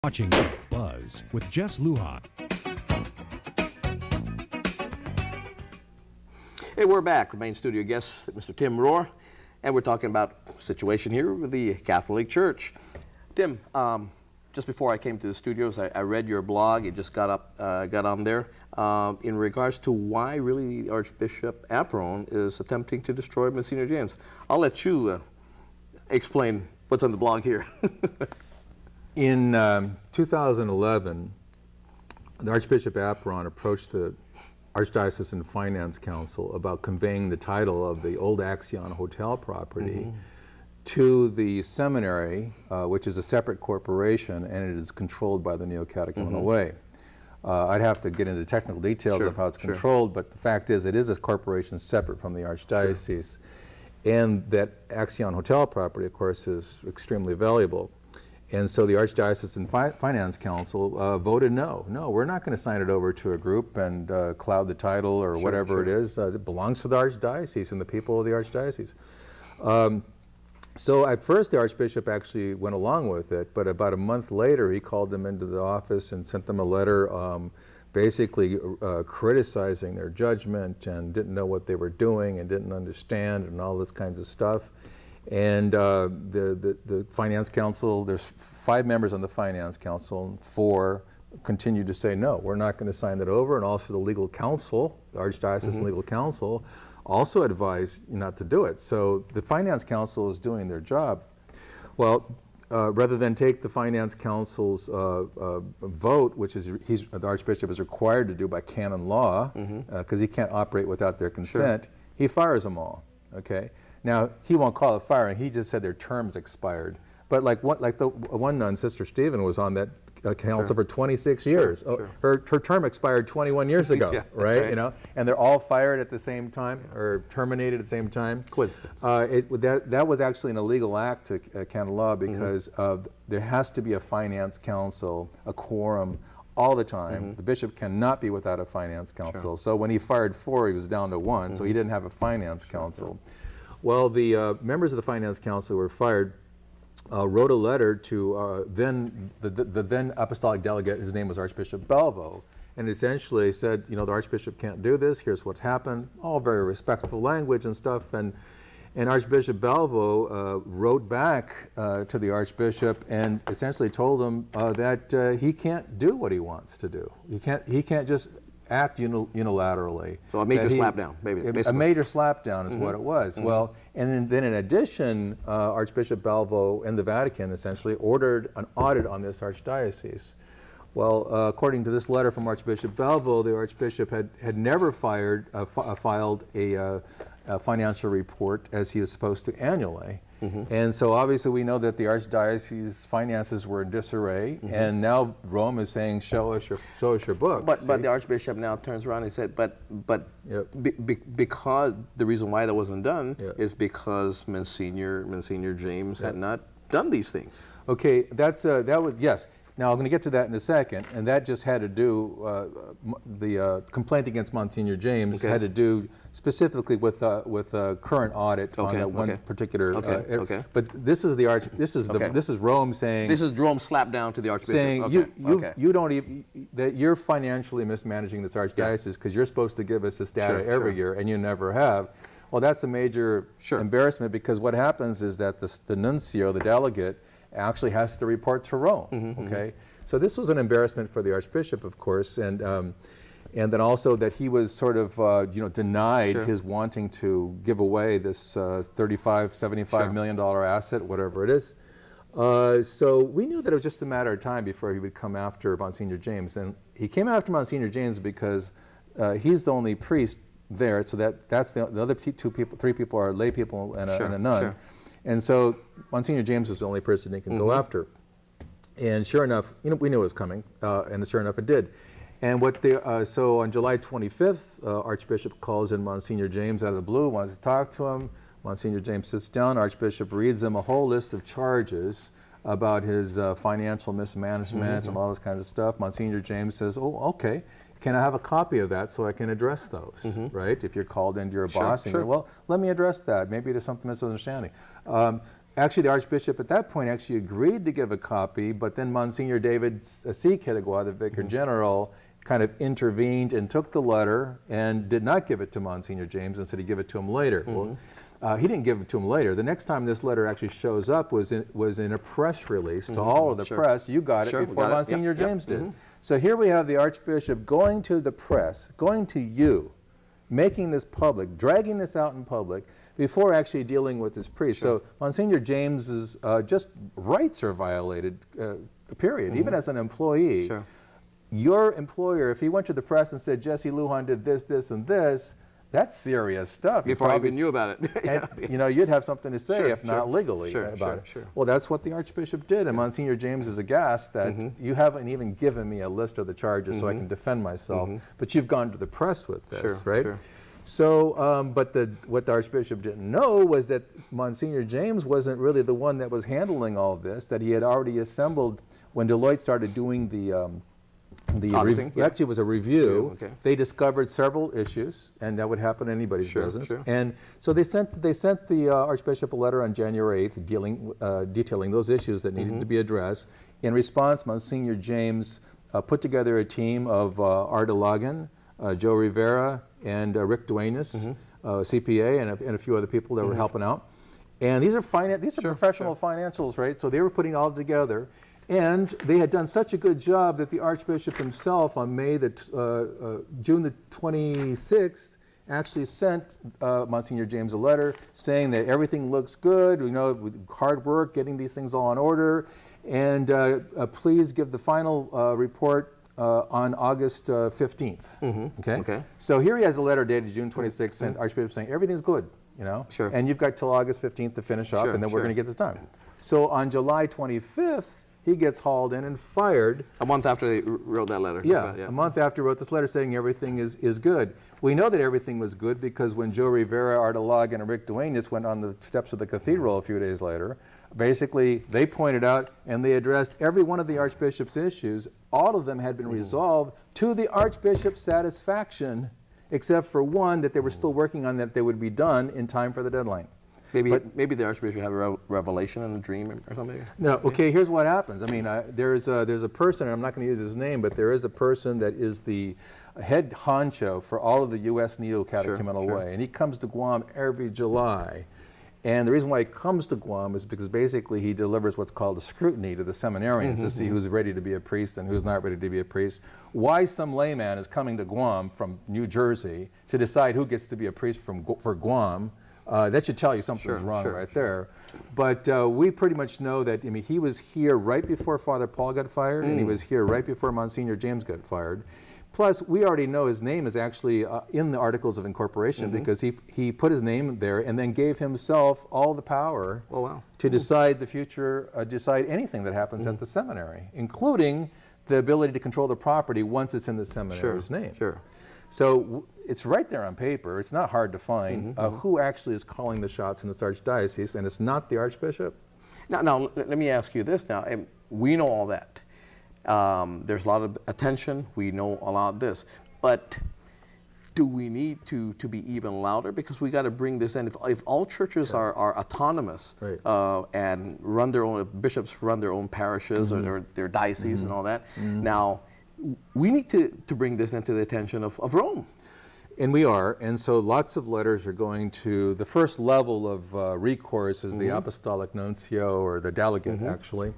Watching Buzz with Jess Lujan. Hey, we're back with main studio guest, Mr. Tim Rohr, and we're talking about situation here with the Catholic Church. Tim, just before I came to the studios, I read your blog. You just got on there in regards to why really Archbishop Aprone is attempting to destroy Monsignor James. I'll let you explain what's on the blog here. In 2011, the Archbishop Aprone approached the Archdiocesan Finance Council about conveying the title of the old Axion Hotel property to the seminary, which is a separate corporation, and it is controlled by the Neo-Catechumenal Way. I'd have to get into technical details of how it's controlled, but the fact is it is a corporation separate from the Archdiocese. And that Axion Hotel property, of course, is extremely valuable. And so the Archdiocesan Finance Council voted no, we're not going to sign it over to a group and cloud the title or whatever it is. It belongs to the Archdiocese and the people of the Archdiocese. So at first the Archbishop actually went along with it, but about a month later he called them into the office and sent them a letter basically criticizing their judgment and didn't know what they were doing and didn't understand and all this kinds of stuff. And the Finance Council, there's 5 members on the Finance Council, and 4 continued to say, no, we're not going to sign that over. And also the legal council, the Archdiocesan Legal Council, also advised not to do it. So the Finance Council is doing their job. Well, rather than take the Finance Council's vote, which is the Archbishop is required to do by canon law, because he can't operate without their consent, he fires them all. Okay. Now, he won't call it firing. He just said their terms expired. But like the one nun, Sister Stephen, was on that council for 26 years. Her term expired 21 years ago, right? You know, and they're all fired at the same time or terminated at the same time. Coincidence. That was actually an illegal act to canon law because there has to be a finance council, a quorum, all the time. The bishop cannot be without a finance council. So when he fired 4, he was down to 1, so he didn't have a finance council. Well, the members of the Finance Council were fired, wrote a letter to the then apostolic delegate. His name was Archbishop Balvo, and essentially said, you know, the Archbishop can't do this. Here's what's happened. All very respectful language and stuff. And Archbishop Balvo wrote back to the Archbishop and essentially told him that he can't do what he wants to do. He can't just act unilaterally. So a major slapdown, maybe. A major slapdown is what it was. Well, and then in addition, Archbishop Balvo and the Vatican essentially ordered an audit on this archdiocese. Well, according to this letter from Archbishop Balvo, the Archbishop had never filed a financial report as he was supposed to annually. And so obviously we know that the Archdiocese's finances were in disarray, and now Rome is saying, show us your book. But the Archbishop now turns around and said, because the reason why that wasn't done is because Monsignor James had not done these things. Okay, that was yes. Now I'm going to get to that in a second, and that just had to do the complaint against Monsignor James had to do specifically with a current audit on that one particular. But this is this is Rome saying. This is Rome slapped down to the Archbishop. Saying you don't even that you're financially mismanaging this archdiocese because you're supposed to give us this data every year and you never have. Well, that's a major embarrassment because what happens is that the nuncio, the delegate, actually has to report to Rome. Okay, so this was an embarrassment for the Archbishop, of course, and then also that he was sort of denied his wanting to give away this $75 million asset, whatever it is. So we knew that it was just a matter of time before he would come after Monsignor James, and he came after Monsignor James because he's the only priest there, so that's the other 3 people are lay people and a nun. And so Monsignor James was the only person he can go after. And sure enough, we knew it was coming, and sure enough it did. And so on July 25th, Archbishop calls in Monsignor James out of the blue, wants to talk to him. Monsignor James sits down, Archbishop reads him a whole list of charges about his financial mismanagement and all this kinds of stuff. Monsignor James says, oh, okay. Can I have a copy of that so I can address those, right? If you're called into your boss and you're, well, let me address that. Maybe there's something misunderstanding. Actually, the Archbishop at that point actually agreed to give a copy, but then Monsignor David C. Kittigwa, the Vicar General, kind of intervened and took the letter and did not give it to Monsignor James and said he'd give it to him later. Well, he didn't give it to him later. The next time this letter actually shows up was in a press release to all of the press. You got it before Monsignor James did. So here we have the Archbishop going to the press, going to you, making this public, dragging this out in public, before actually dealing with his priest. So Monsignor James's just rights are violated, period, even as an employee. Your employer, if he went to the press and said, Jesse Lujan did this, this, and this, that's serious stuff. Before I even knew about it. And, you know, you'd have something to say, if not legally, about it. Well, that's what the Archbishop did, and Monsignor James is aghast that you haven't even given me a list of the charges so I can defend myself, but you've gone to the press with this, right? So, but what the Archbishop didn't know was that Monsignor James wasn't really the one that was handling all of this, that he had already assembled when Deloitte started doing actually it was a review. They discovered several issues, and that would happen in anybody's business. And so they sent the Archbishop a letter on January 8th detailing those issues that needed to be addressed. In response, Monsignor James put together a team of Arda Lagan, Joe Rivera, and Rick Duenas, CPA, and a few other people that were helping out. And these are professional financials, right? So they were putting it all together. And they had done such a good job that the Archbishop himself on June the 26th actually sent Monsignor James a letter saying that everything looks good, you know, with hard work, getting these things all in order, and please give the final report on August 15th. Okay? So here he has a letter dated June 26th, sent Archbishop saying everything's good, you know, and you've got till August 15th to finish up, and then we're going to get this done. So on July 25th, he gets hauled in and fired. A month after they wrote that letter. A month after he wrote this letter saying everything is good. We know that everything was good because when Joe Rivera, Arda Lagan, and Rick Duenas went on the steps of the cathedral a few days later, basically they pointed out and they addressed every one of the Archbishop's issues. All of them had been resolved to the Archbishop's satisfaction, except for one that they were still working on, that they would be done in time for the deadline. Maybe the Archbishop have a revelation in a dream or something? No, okay, here's what happens. I mean, there's a person, and I'm not going to use his name, but there is a person that is the head honcho for all of the U.S. Neo-Catechumenal Way, and he comes to Guam every July. And the reason why he comes to Guam is because basically he delivers what's called a scrutiny to the seminarians to see who's ready to be a priest and who's not ready to be a priest. Why some layman is coming to Guam from New Jersey to decide who gets to be a priest for Guam, that should tell you something's wrong right there. But we pretty much know that, I mean, he was here right before Father Paul got fired, and he was here right before Monsignor James got fired. Plus, we already know his name is actually in the Articles of Incorporation because he put his name there and then gave himself all the power to decide the future, decide anything that happens at the seminary, including the ability to control the property once it's in the seminary's name. So it's right there on paper. It's not hard to find who actually is calling the shots in this archdiocese, and it's not the Archbishop. Now let me ask you this now. We know all that. There's a lot of attention. We know a lot of this. But do we need to be even louder? Because we got to bring this in. If all churches are autonomous and run their own, bishops run their own parishes or their dioceses and all that, now we need to bring this into the attention of Rome. And we are, and so lots of letters are going to, the first level of recourse is the Apostolic Nuncio, or the delegate actually.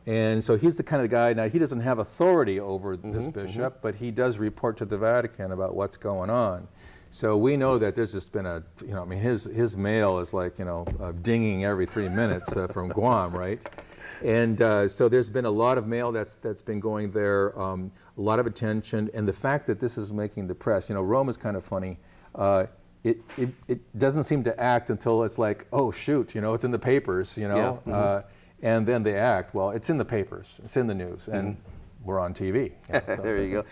And so he's the kind of guy, now he doesn't have authority over this bishop, but he does report to the Vatican about what's going on. So we know that there's just been a, you know, I mean, his mail is like, you know, dinging every 3 minutes from Guam, right? And so there's been a lot of mail that's been going there, a lot of attention, and the fact that this is making the press, you know, Rome is kind of funny. It doesn't seem to act until it's like, oh shoot, you know, it's in the papers, you know, and then they act. Well, it's in the papers, it's in the news, and we're on TV. You know, so. There you go.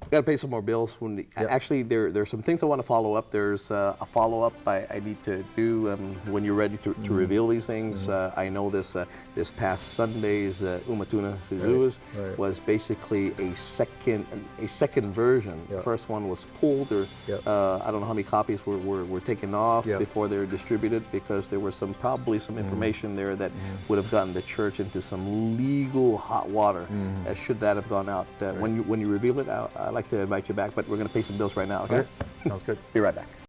Got to pay some more bills. Actually, there's some things I want to follow up. There's a follow-up I need to do when you're ready to reveal these things. I know this past Sunday's Umatuna Sizuas was basically a second version. The first one was pulled, or I don't know how many copies were taken off before they were distributed, because there was probably some information there that would have gotten the church into some legal hot water. Should that have gone out? When you reveal it, I'd like to invite you back, but we're going to pay some bills right now, okay? Sounds good. Be right back.